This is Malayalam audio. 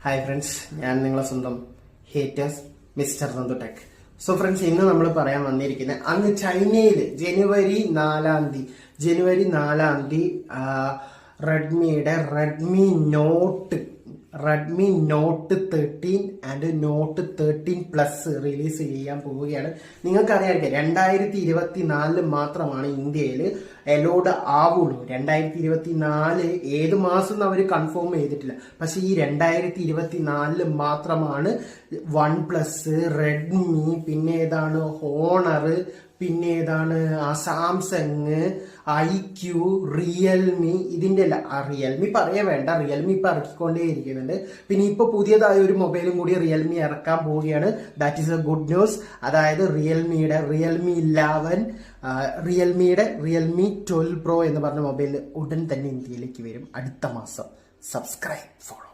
ഹായ് ഫ്രണ്ട്സ്, ഞാൻ നിങ്ങളെ സ്വന്തം haters mister Nandu tech. So friends, ഇന്ന് നമ്മൾ പറയാൻ വന്നിരിക്കുന്നത് അങ്ങ് ചൈനയിൽ ജനുവരി 4 റെഡ്മിയുടെ Redmi note 13 and note 13 plus release ചെയ്യാൻ പോവുകയാണ്. നിങ്ങൾക്കറിയാം, 2024 മാത്രമാണ് ഇന്ത്യയിൽ അലോഡ് ആവുള്ളൂ. 2024 ഏത് മാസം അവർ കൺഫേം ചെയ്തിട്ടില്ല. പക്ഷെ ഈ 2024 മാത്രമാണ് വൺ പ്ലസ്, റെഡ്മി, പിന്നെ ഏതാണ് ഹോണർ, പിന്നെ ഏതാണ് സാംസങ്, IQ, റിയൽമി, ഇതിന്റെ റിയൽമി പറയേ വേണ്ട, റിയൽമി ഇപ്പൊ ഇറക്കിക്കൊണ്ടേ ഇരിക്കുന്നുണ്ട്. പിന്നെ ഇപ്പൊ പുതിയതായ ഒരു മൊബൈലും കൂടി റിയൽമി ഇറക്കാൻ പോവുകയാണ്. That is A good news. അതായത് റിയൽമിയുടെ റിയൽമി 11, റിയൽമിയുടെ റിയൽമി 12 Pro എന്ന് പറഞ്ഞ മൊബൈൽ ഉടൻ തന്നെ ഇന്ത്യയിലേക്ക് വരും അടുത്ത മാസം. Subscribe, follow.